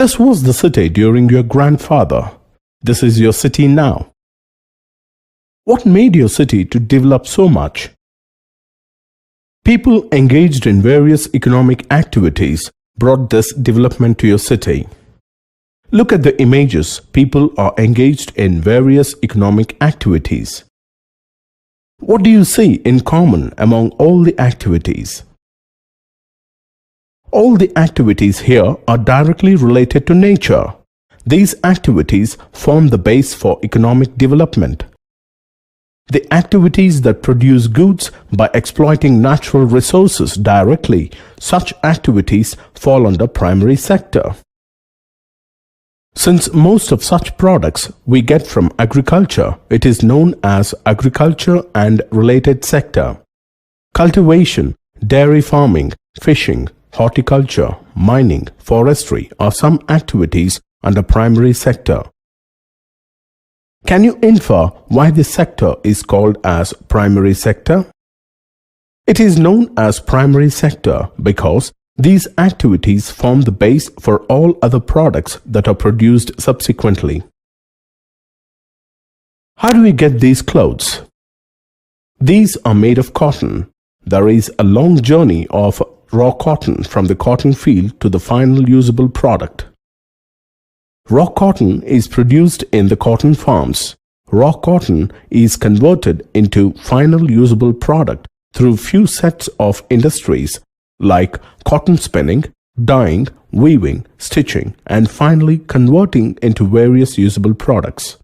This was the city during your grandfather. This is your city now. What made your city to develop so much? People engaged in various economic activities brought this development to your city. Look at the images. People are engaged in various economic activities. What do you see in common among all the activities? All the activities here are directly related to nature. These activities form the base for economic development. The activities that produce goods by exploiting natural resources directly, such activities fall under primary sector. Since most of such products we get from agriculture, it is known as agriculture and related sector. Cultivation, dairy farming, fishing, horticulture, mining, forestry are some activities under primary sector. Can you infer why this sector is called as primary sector? It is known as primary sector because these activities form the base for all other products that are produced subsequently. How do we get these clothes? These are made of cotton. There is a long journey of raw cotton from the cotton field to the final usable product. Raw cotton is produced in the cotton farms. Raw cotton is converted into final usable product through few sets of industries like cotton spinning, dyeing, weaving, stitching, and finally converting into various usable products.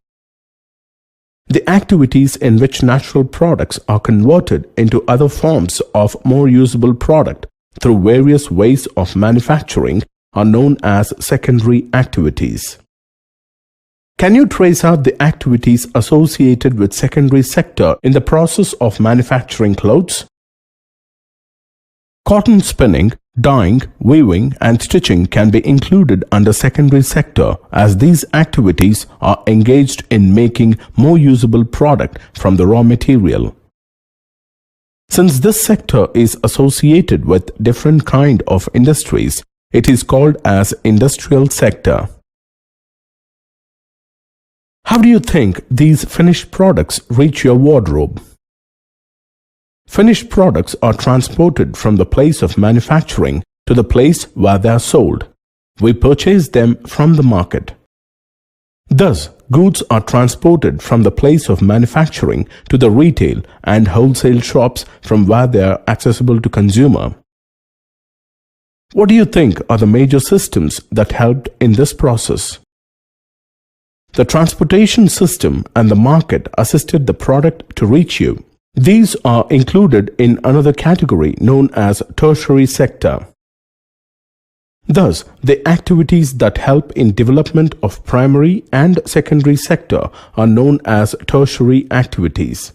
The activities in which natural products are converted into other forms of more usable product through various ways of manufacturing are known as secondary activities. Can you trace out the activities associated with secondary sector in the process of manufacturing clothes? Cotton spinning, dyeing, weaving, and stitching can be included under secondary sector as these activities are engaged in making more usable product from the raw material. Since this sector is associated with different kind of industries, it is called as industrial sector. How do you think these finished products reach your wardrobe? Finished products are transported from the place of manufacturing to the place where they are sold. We purchase them from the market. Thus, goods are transported from the place of manufacturing to the retail and wholesale shops from where they are accessible to consumer. What do you think are the major systems that helped in this process? The transportation system and the market assisted the product to reach you. These are included in another category known as tertiary sector. Thus, the activities that help in development of primary and secondary sector are known as tertiary activities.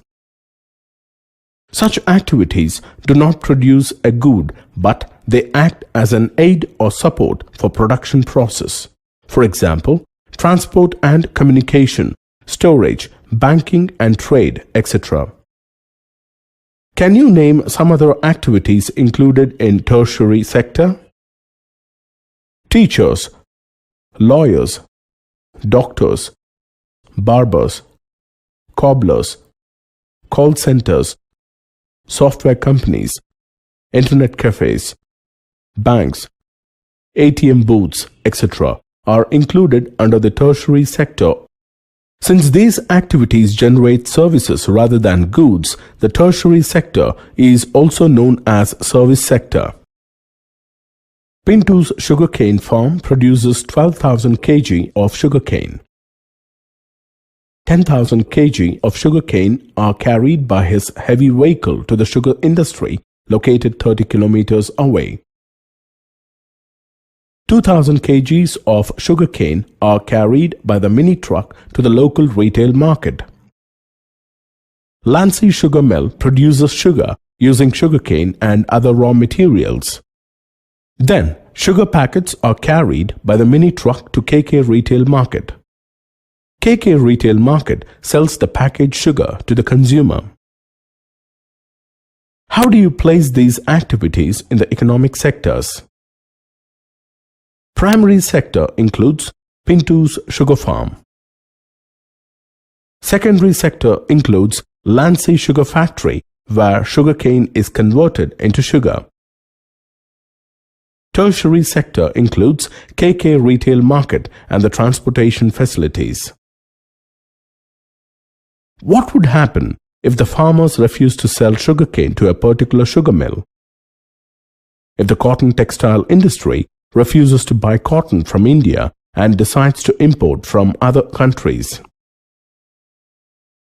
Such activities do not produce a good, but they act as an aid or support for production process. For example, transport and communication, storage, banking and trade, etc. Can you name some other activities included in tertiary sector? Teachers, lawyers, doctors, barbers, cobblers, call centers, software companies, internet cafes, banks, ATM booths, etc. are included under the tertiary sector. Since these activities generate services rather than goods, the tertiary sector is also known as service sector. Pintu's sugarcane farm produces 12,000 kg of sugarcane. 10,000 kg of sugarcane are carried by his heavy vehicle to the sugar industry located 30 kilometers away. 2,000 kgs of sugarcane are carried by the mini truck to the local retail market. Lancy Sugar Mill produces sugar using sugarcane and other raw materials. Then, sugar packets are carried by the mini truck to KK Retail Market. KK Retail Market sells the packaged sugar to the consumer. How do you place these activities in the economic sectors? Primary sector includes Pintu's sugar farm. Secondary sector includes Lancy sugar factory, where sugarcane is converted into sugar. Tertiary sector includes KK retail market and the transportation facilities. What would happen if the farmers refuse to sell sugarcane to a particular sugar mill? If the cotton textile industry refuses to buy cotton from India and decides to import from other countries?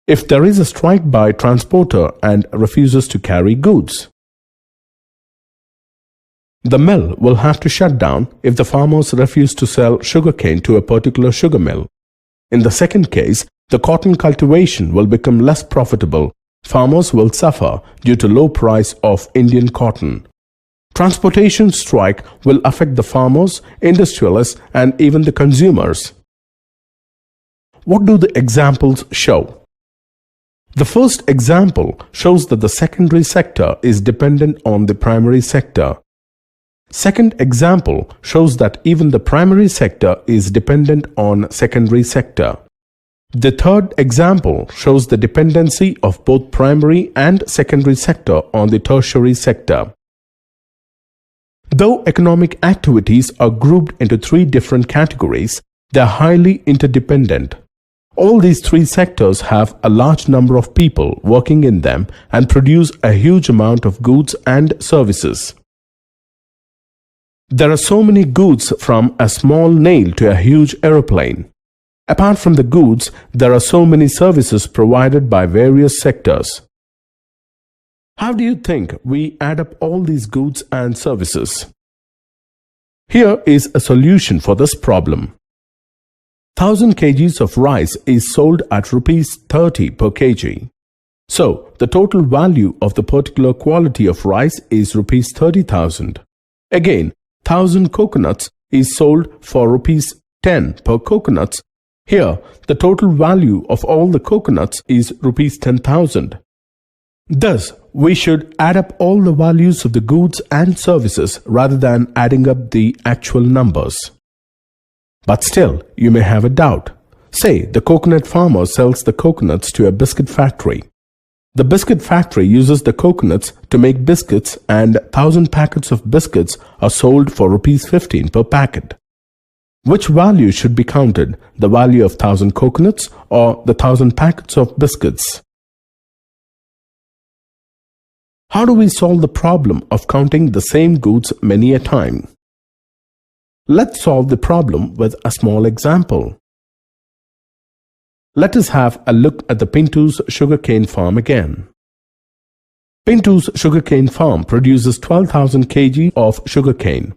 If there is a strike by transporter and refuses to carry goods? The mill will have to shut down if the farmers refuse to sell sugarcane to a particular sugar mill. In the second case, the cotton cultivation will become less profitable. Farmers will suffer due to low price of Indian cotton. Transportation strike will affect the farmers, industrialists, and even the consumers. What do the examples show? The first example shows that the secondary sector is dependent on the primary sector. Second example shows that even the primary sector is dependent on secondary sector. The third example shows the dependency of both primary and secondary sector on the tertiary sector. Though economic activities are grouped into three different categories, they are highly interdependent. All these three sectors have a large number of people working in them and produce a huge amount of goods and services. There are so many goods, from a small nail to a huge aeroplane. Apart from the goods, there are so many services provided by various sectors. How do you think we add up all these goods and services? Here is a solution for this problem. 1000 kgs of rice is sold at Rs 30 per kg. So, the total value of the particular quality of rice is Rs 30,000. Again, 1000 coconuts is sold for Rs 10 per coconuts. Here, the total value of all the coconuts is Rs 10,000. Thus, we should add up all the values of the goods and services rather than adding up the actual numbers. But still, you may have a doubt. Say, the coconut farmer sells the coconuts to a biscuit factory. The biscuit factory uses the coconuts to make biscuits, and 1000 packets of biscuits are sold for Rs 15 per packet. Which value should be counted, the value of 1000 coconuts or the 1000 packets of biscuits? How do we solve the problem of counting the same goods many a time? Let's solve the problem with a small example. Let us have a look at the Pintu's sugarcane farm again. Pintu's sugarcane farm produces 12,000 kg of sugarcane.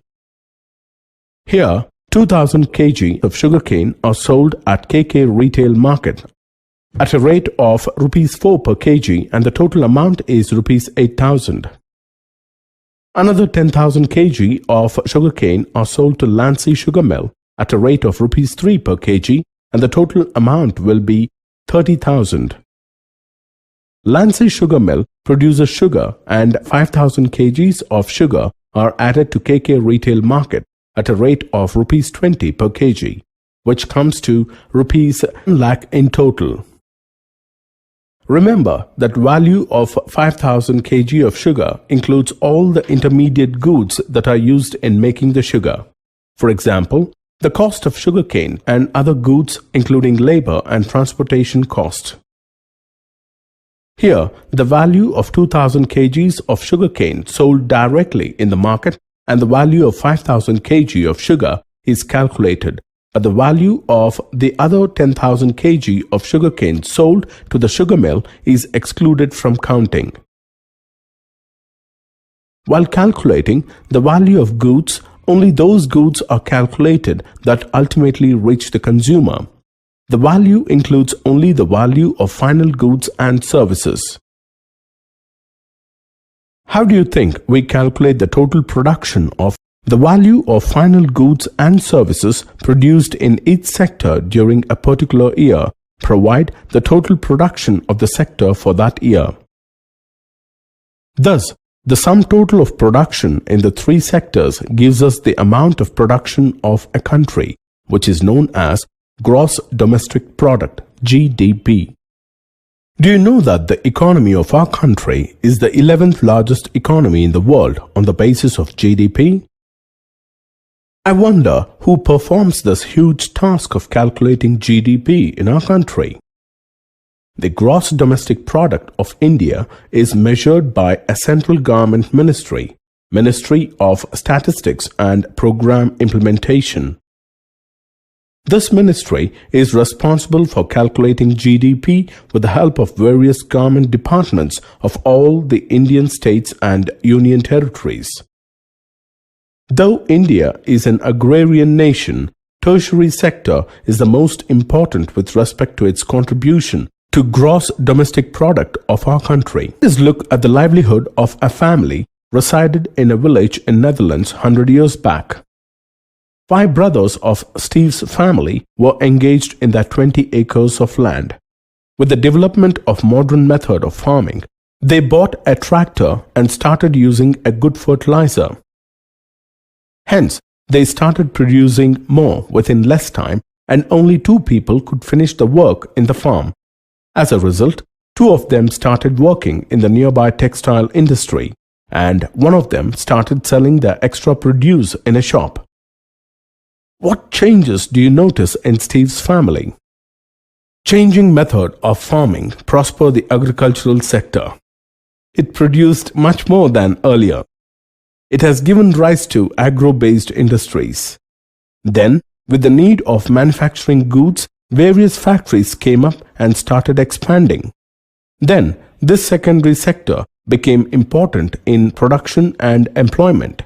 Here, 2,000 kg of sugarcane are sold at KK retail market at a rate of Rs 4 per kg, and the total amount is Rs 8,000. Another 10,000 kg of sugarcane are sold to Lancy sugar mill at a rate of Rs 3 per kg, and the total amount will be 30,000. Lancy sugar mill produces sugar, and 5,000 kgs of sugar are added to KK retail market at a rate of Rs 20 per kg, which comes to Rs 1 lakh in total. Remember that value of 5,000 kg of sugar includes all the intermediate goods that are used in making the sugar. For example, the cost of sugarcane and other goods, including labor and transportation cost. Here, the value of 2,000 kgs of sugarcane sold directly in the market and the value of 5,000 kg of sugar is calculated, but the value of the other 10,000 kg of sugarcane sold to the sugar mill is excluded from counting. While calculating the value of goods, only those goods are calculated that ultimately reach the consumer. The value includes only the value of final goods and services. How do you think we calculate the total production of the value of final goods and services produced in each sector during a particular year? Provide the total production of the sector for that year. Thus, The sum total of production in the three sectors gives us the amount of production of a country, which is known as Gross Domestic Product, GDP. Do you know that the economy of our country is the 11th largest economy in the world on the basis of GDP? I wonder who performs this huge task of calculating GDP in our country. The gross domestic product of India is measured by a central government ministry, Ministry of Statistics and Program Implementation. This ministry is responsible for calculating GDP with the help of various government departments of all the Indian states and union territories. Though India is an agrarian nation, tertiary sector is the most important with respect to its contribution to gross domestic product of our country. Let's look at the livelihood of a family resided in a village in Netherlands 100 years back. 5 brothers of Steve's family were engaged in their 20 acres of land. With the development of modern method of farming, they bought a tractor and started using a good fertilizer. Hence, they started producing more within less time, and only 2 people could finish the work in the farm. As a result, 2 of them started working in the nearby textile industry, and one of them started selling their extra produce in a shop. What changes do you notice in Steve's family? Changing method of farming prospered the agricultural sector. It produced much more than earlier. It has given rise to agro-based industries. Then, with the need of manufacturing goods, various factories came up and started expanding. Then, this secondary sector became important in production and employment.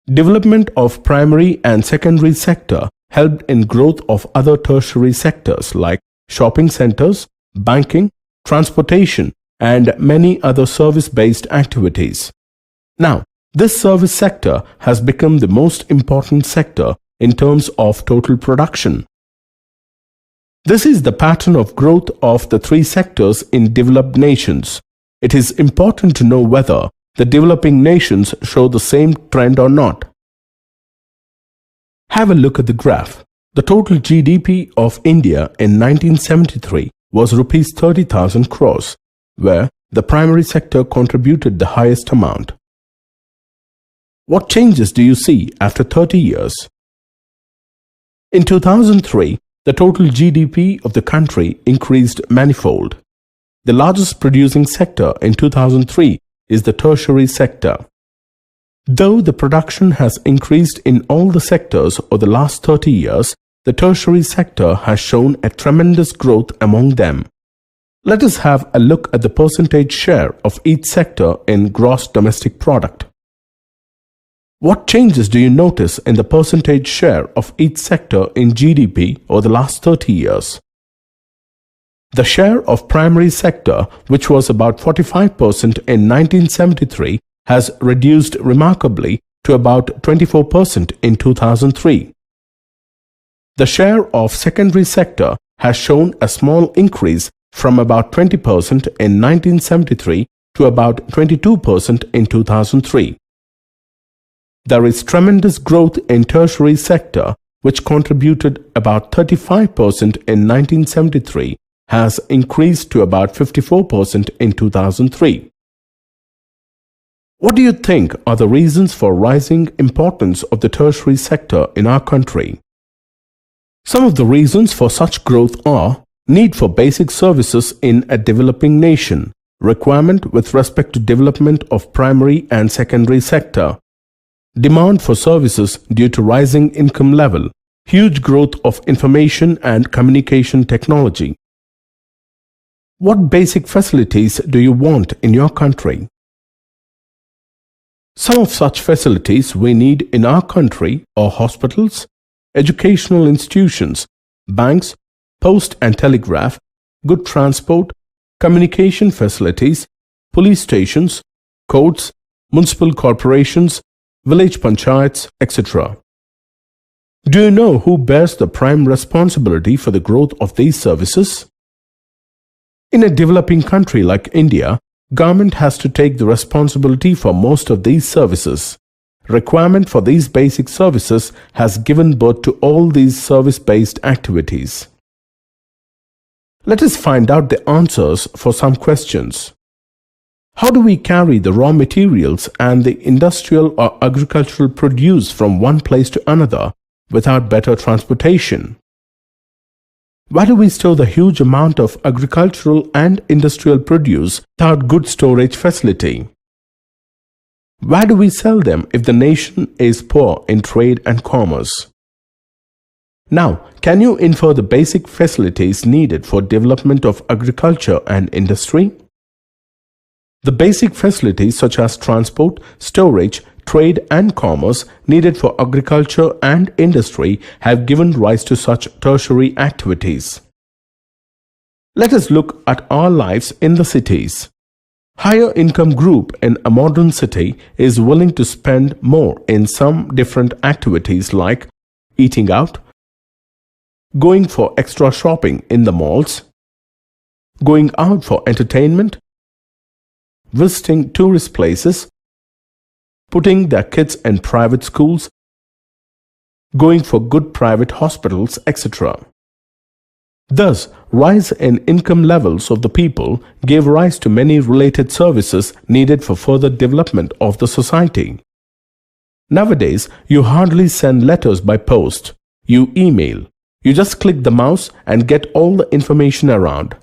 Development of primary and secondary sector helped in growth of other tertiary sectors like shopping centers, banking, transportation, and many other service-based activities. Now, this service sector has become the most important sector in terms of total production. This is the pattern of growth of the 3 sectors in developed nations. It is important to know whether the developing nations show the same trend or not. Have a look at the graph. The total GDP of India in 1973 was Rs 30,000 crores, where the primary sector contributed the highest amount. What changes do you see after 30 years? In 2003, the total GDP of the country increased manifold. The largest producing sector in 2003 is the tertiary sector. Though the production has increased in all the sectors over the last 30 years, the tertiary sector has shown a tremendous growth among them. Let us have a look at the percentage share of each sector in gross domestic product. What changes do you notice in the percentage share of each sector in GDP over the last 30 years? The share of primary sector, which was about 45% in 1973, has reduced remarkably to about 24% in 2003. The share of secondary sector has shown a small increase from about 20% in 1973 to about 22% in 2003. There is tremendous growth in tertiary sector, which contributed about 35% in 1973, has increased to about 54% in 2003. What do you think are the reasons for rising importance of the tertiary sector in our country? Some of the reasons for such growth are need for basic services in a developing nation, requirement with respect to development of primary and secondary sector, demand for services due to rising income level, huge growth of information and communication technology. What basic facilities do you want in your country? Some of such facilities we need in our country are hospitals, educational institutions, banks, post and telegraph, good transport, communication facilities, police stations, courts, municipal corporations, village panchayats, etc. Do you know who bears the prime responsibility for the growth of these services? In a developing country like India, Government has to take the responsibility for most of these services. Requirement for these basic services has given birth to all these service-based activities. Let us find out the answers for some questions. How do we carry the raw materials and the industrial or agricultural produce from one place to another without better transportation? Why do we store the huge amount of agricultural and industrial produce without good storage facility? Why do we sell them if the nation is poor in trade and commerce? Now, can you infer the basic facilities needed for development of agriculture and industry? The basic facilities such as transport, storage, trade and commerce needed for agriculture and industry have given rise to such tertiary activities. Let us look at our lives in the cities. Higher income group in a modern city is willing to spend more in some different activities like eating out, going for extra shopping in the malls, going out for entertainment, visiting tourist places, putting their kids in private schools, going for good private hospitals, etc. Thus, rise in income levels of the people gave rise to many related services needed for further development of the society. Nowadays, you hardly send letters by post. You email. You just click the mouse and get all the information around.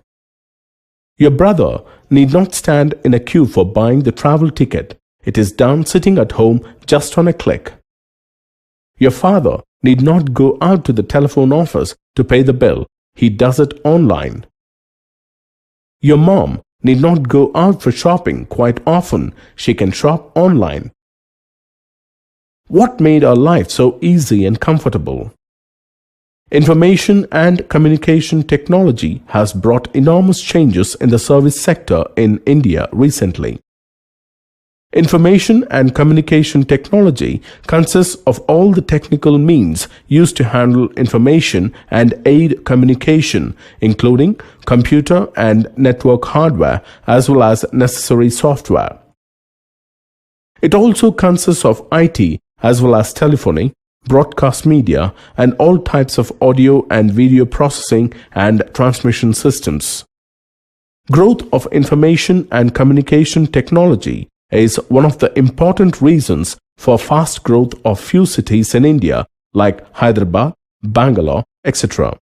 Your brother need not stand in a queue for buying the travel ticket. It is done sitting at home just on a click. Your father need not go out to the telephone office to pay the bill. He does it online. Your mom need not go out for shopping quite often. She can shop online. What made our life so easy and comfortable? Information and communication technology has brought enormous changes in the service sector in India recently. Information and communication technology consists of all the technical means used to handle information and aid communication, including computer and network hardware as well as necessary software. It also consists of IT as well as telephony, broadcast media, and all types of audio and video processing and transmission systems. Growth of information and communication technology is one of the important reasons for fast growth of few cities in India like Hyderabad, Bangalore, etc.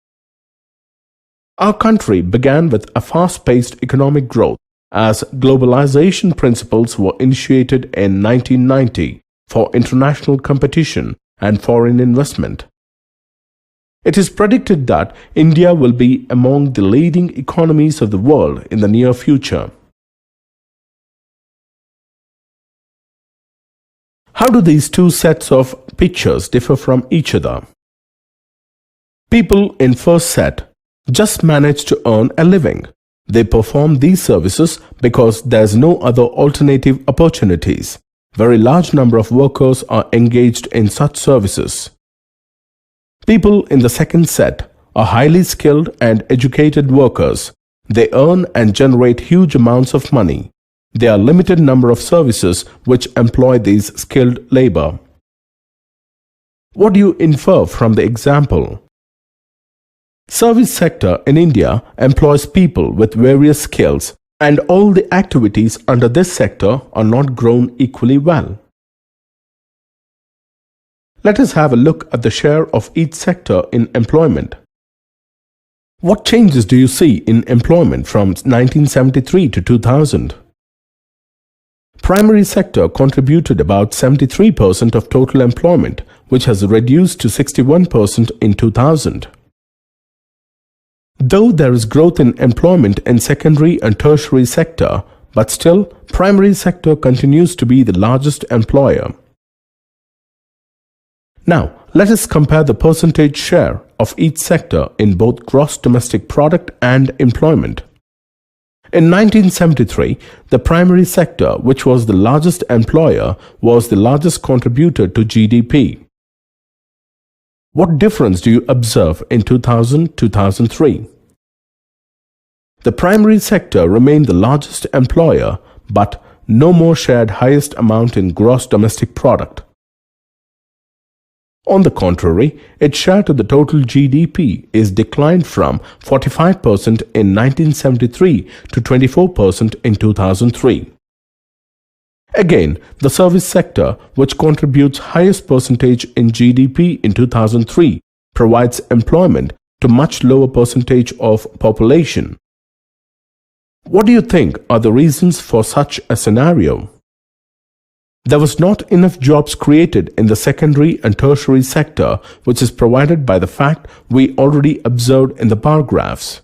Our country began with a fast-paced economic growth as globalization principles were initiated in 1990 for international competition and foreign investment. It is predicted that India will be among the leading economies of the world in the near future. How do these two sets of pictures differ from each other? People in first set just manage to earn a living. They perform these services because there's no other alternative opportunities. Very large number of workers are engaged in such services. People in the second set are highly skilled and educated workers. They earn and generate huge amounts of money. There are limited number of services which employ these skilled labor. What do you infer from the example? Service sector in India employs people with various skills, and all the activities under this sector are not grown equally well. Let us have a look at the share of each sector in employment. What changes do you see in employment from 1973 to 2000? Primary sector contributed about 73% of total employment, which has reduced to 61% in 2000. Though there is growth in employment in secondary and tertiary sector, but still primary sector continues to be the largest employer. Now, let us compare the percentage share of each sector in both gross domestic product and employment. In 1973, the primary sector, which was the largest employer, was the largest contributor to GDP. What difference do you observe in 2000-2003? The primary sector remained the largest employer, but no more shared highest amount in gross domestic product. On the contrary, its share to the total GDP is declined from 45% in 1973 to 24% in 2003. Again, the service sector, which contributes highest percentage in GDP in 2003, provides employment to much lower percentage of population. What do you think are the reasons for such a scenario? There was not enough jobs created in the secondary and tertiary sector, which is provided by the fact we already observed in the bar graphs.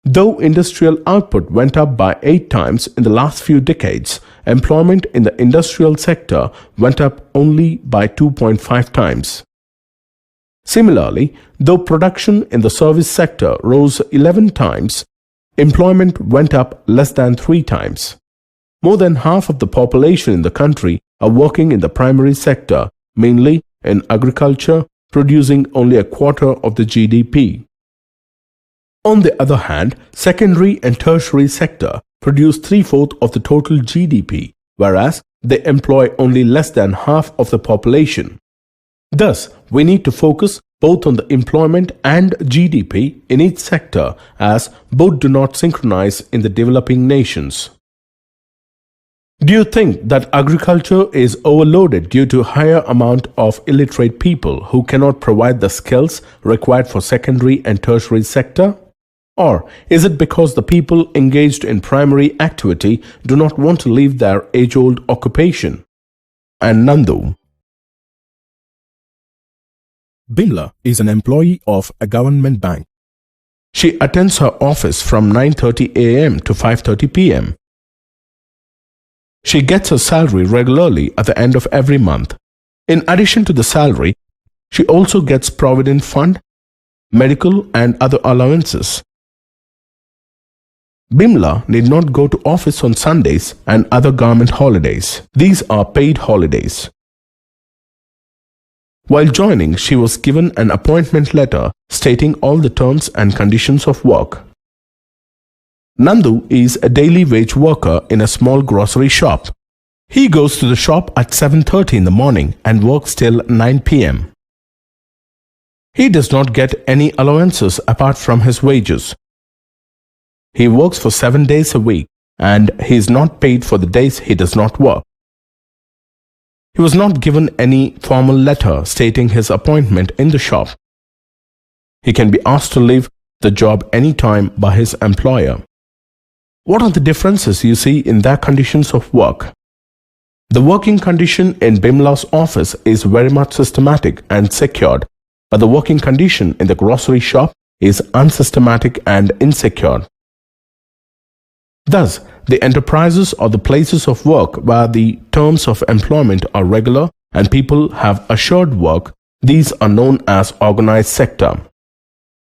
Though industrial output went up by 8 times in the last few decades, employment in the industrial sector went up only by 2.5 times. Similarly, though production in the service sector rose 11 times, employment went up less than 3 times. More than half of the population in the country are working in the primary sector, mainly in agriculture, producing only a quarter of the GDP. On the other hand, secondary and tertiary sector produce 3/4 of the total GDP, whereas they employ only less than half of the population. Thus, we need to focus both on the employment and GDP in each sector, as both do not synchronize in the developing nations. Do you think that agriculture is overloaded due to higher amount of illiterate people who cannot provide the skills required for secondary and tertiary sector? Or is it because the people engaged in primary activity do not want to leave their age-old occupation? And Nandu? Bimla is an employee of a government bank. She attends her office from 9:30 a.m. to 5:30 p.m. She gets her salary regularly at the end of every month. In addition to the salary, she also gets provident fund, medical and other allowances. Bimla need not go to office on Sundays and other government holidays. These are paid holidays. While joining, she was given an appointment letter stating all the terms and conditions of work. Nandu is a daily wage worker in a small grocery shop. He goes to the shop at 7:30 in the morning and works till 9 p.m. He does not get any allowances apart from his wages. He works for 7 days a week and he is not paid for the days he does not work. He was not given any formal letter stating his appointment in the shop. He can be asked to leave the job anytime by his employer. What are the differences you see in their conditions of work? The working condition in Bimla's office is very much systematic and secured, but the working condition in the grocery shop is unsystematic and insecure. Thus, the enterprises or the places of work where the terms of employment are regular and people have assured work, these are known as organized sector.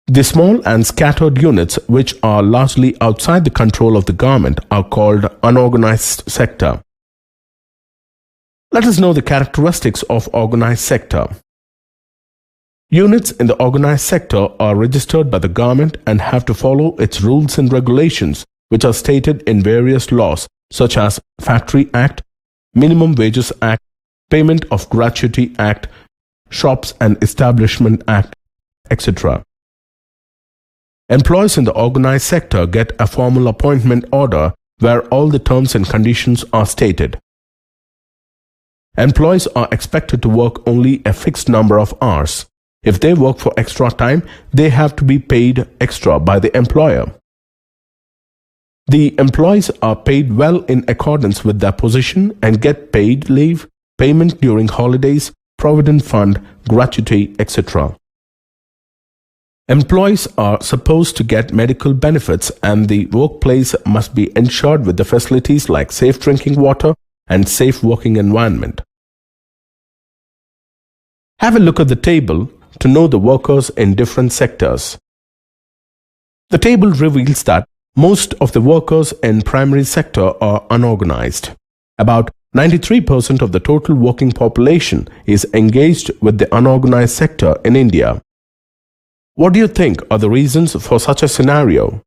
The small and scattered units which are largely outside the control of the government are called unorganized sector. Let us know the characteristics of organized sector. Units in the organized sector are registered by the government and have to follow its rules and regulations, which are stated in various laws such as Factory Act, Minimum Wages Act, Payment of Gratuity Act, Shops and Establishment Act, etc. Employees in the organized sector get a formal appointment order where all the terms and conditions are stated. Employees are expected to work only a fixed number of hours. If they work for extra time, they have to be paid extra by the employer. The employees are paid well in accordance with their position and get paid leave, payment during holidays, provident fund, gratuity, etc. Employees are supposed to get medical benefits and the workplace must be ensured with the facilities like safe drinking water and safe working environment. Have a look at the table to know the workers in different sectors. The table reveals that most of the workers in primary sector are unorganized. About 93% of the total working population is engaged with the unorganized sector in India. What do you think are the reasons for such a scenario?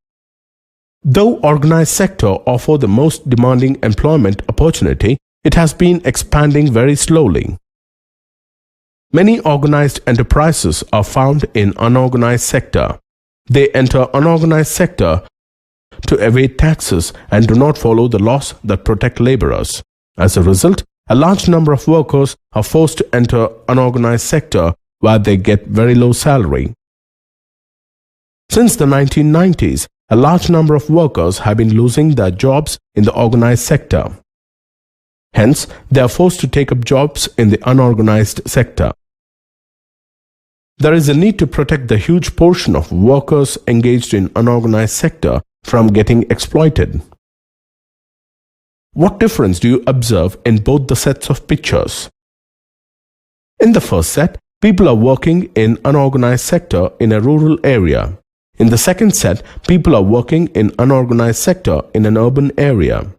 Though organized sector offers the most demanding employment opportunity, it has been expanding very slowly. Many organized enterprises are found in unorganized sector. They enter unorganized sector to evade taxes and do not follow the laws that protect laborers. As a result, a large number of workers are forced to enter unorganized sector where they get very low salary. Since the 1990s, a large number of workers have been losing their jobs in the organized sector. Hence, they are forced to take up jobs in the unorganized sector. There is a need to protect the huge portion of workers engaged in unorganized sector from getting exploited. What difference do you observe in both the sets of pictures? In the first set, people are working in unorganized sector in a rural area. In the second set, people are working in unorganized sector in an urban area.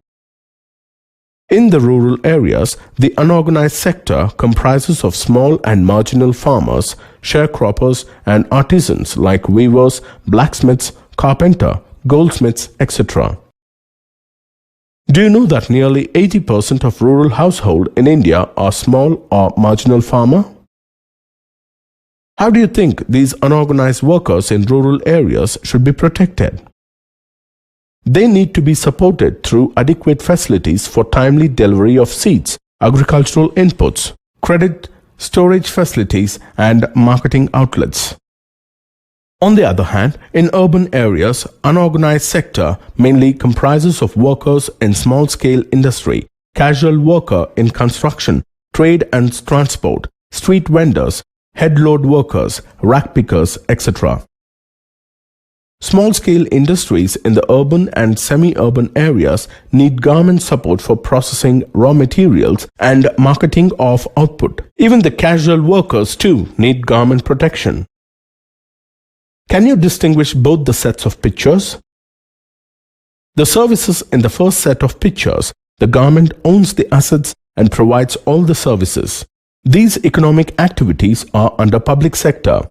In the rural areas, the unorganized sector comprises of small and marginal farmers, sharecroppers and artisans like weavers, blacksmiths, carpenter, goldsmiths, etc. Do you know that nearly 80% of rural households in India are small or marginal farmer? How do you think these unorganized workers in rural areas should be protected? They need to be supported through adequate facilities for timely delivery of seeds, agricultural inputs, credit, storage facilities, and marketing outlets. On the other hand, in urban areas, unorganized sector mainly comprises of workers in small-scale industry, casual worker in construction, trade and transport, street vendors, head load workers, rack pickers, etc. Small-scale industries in the urban and semi-urban areas need government support for processing raw materials and marketing of output. Even the casual workers too need government protection. Can you distinguish both the sets of pictures? The services in the first set of pictures, the government owns the assets and provides all the services. These economic activities are under public sector.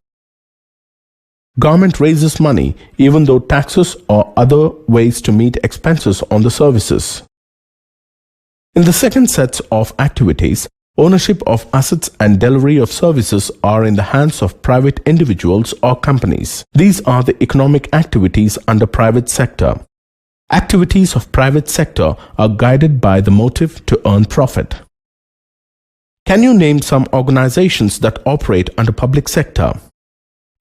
Government raises money even though taxes or other ways to meet expenses on the services. In the second set of activities, ownership of assets and delivery of services are in the hands of private individuals or companies. These are the economic activities under private sector. Activities of private sector are guided by the motive to earn profit. Can you name some organizations that operate under public sector?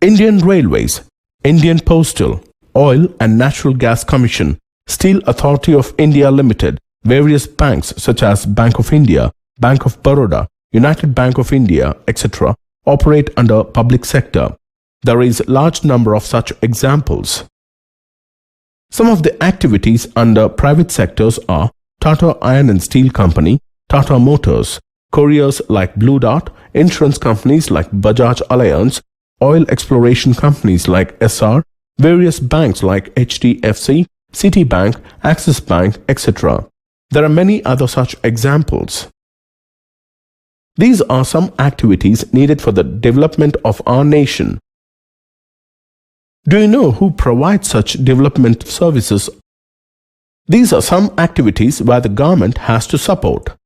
Indian Railways, Indian Postal, Oil and Natural Gas Commission, Steel Authority of India Limited, various banks such as Bank of India, Bank of Baroda, United Bank of India, etc. operate under public sector. There is a large number of such examples. Some of the activities under private sectors are Tata Iron and Steel Company, Tata Motors, couriers like Blue Dart, insurance companies like Bajaj Allianz, oil exploration companies like SR, various banks like HDFC, Citibank, Axis Bank, etc. There are many other such examples. These are some activities needed for the development of our nation. Do you know who provides such development services? These are some activities where the government has to support.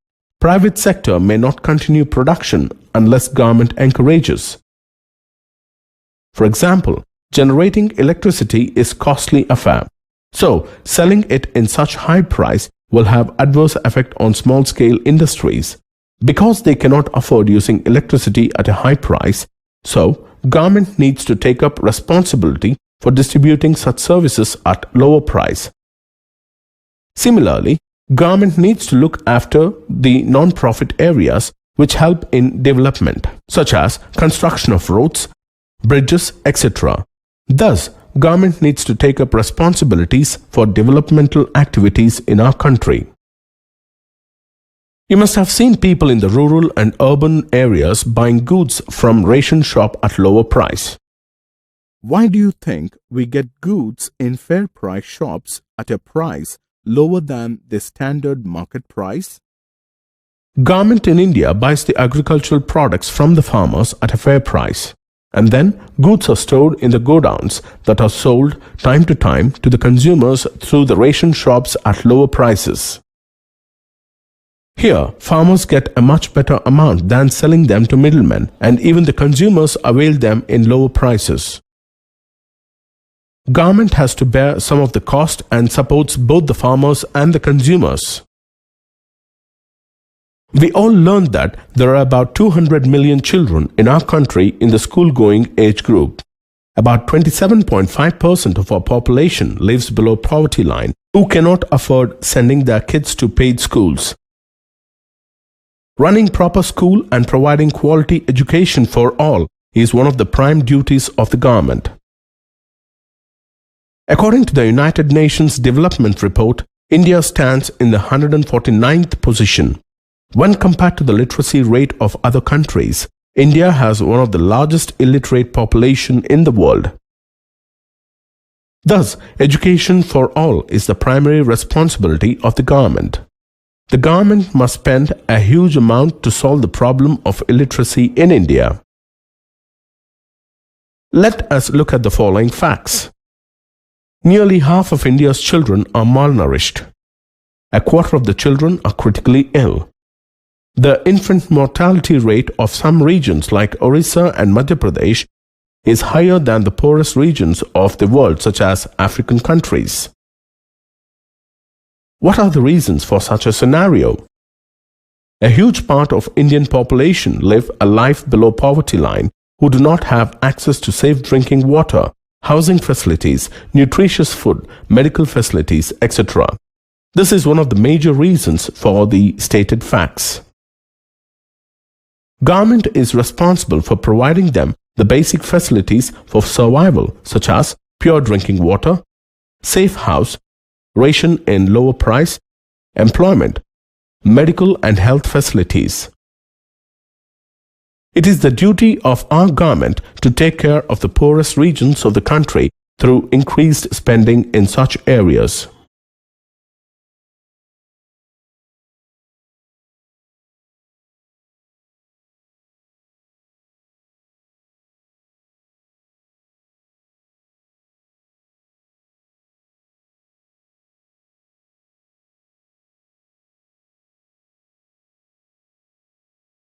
Private sector may not continue production unless government encourages. For example, generating electricity is costly affair. So, selling it in such high price will have adverse effect on small-scale industries. Because they cannot afford using electricity at a high price, so government needs to take up responsibility for distributing such services at lower price. Similarly, government needs to look after the non-profit areas which help in development, such as construction of roads, bridges, etc. Thus, government needs to take up responsibilities for developmental activities in our country. You must have seen people in the rural and urban areas buying goods from ration shop at lower price. Why do you think we get goods in fair price shops at a price lower than the standard market price? Government in India buys the agricultural products from the farmers at a fair price. and then goods are stored in the godowns that are sold time to time to the consumers through the ration shops at lower prices. Here, farmers get a much better amount than selling them to middlemen, and even the consumers avail them in lower prices. Government has to bear some of the cost and supports both the farmers and the consumers. We all learned that there are about 200 million children in our country in the school-going age group. About 27.5% of our population lives below poverty line, who cannot afford sending their kids to paid schools. Running proper school and providing quality education for all is one of the prime duties of the government. According to the United Nations Development Report, India stands in the 149th position. When compared to the literacy rate of other countries, India has one of the largest illiterate population in the world. Thus, education for all is the primary responsibility of the government. The government must spend a huge amount to solve the problem of illiteracy in India. Let us look at the following facts. Nearly half of India's children are malnourished. A quarter of the children are critically ill. The infant mortality rate of some regions like Orissa and Madhya Pradesh is higher than the poorest regions of the world, such as African countries. What are the reasons for such a scenario? A huge part of Indian population live a life below poverty line who do not have access to safe drinking water, housing facilities, nutritious food, medical facilities, etc. This is one of the major reasons for the stated facts. Government is responsible for providing them the basic facilities for survival, such as pure drinking water, safe house, ration in lower price, employment, medical and health facilities. It is the duty of our government to take care of the poorest regions of the country through increased spending in such areas.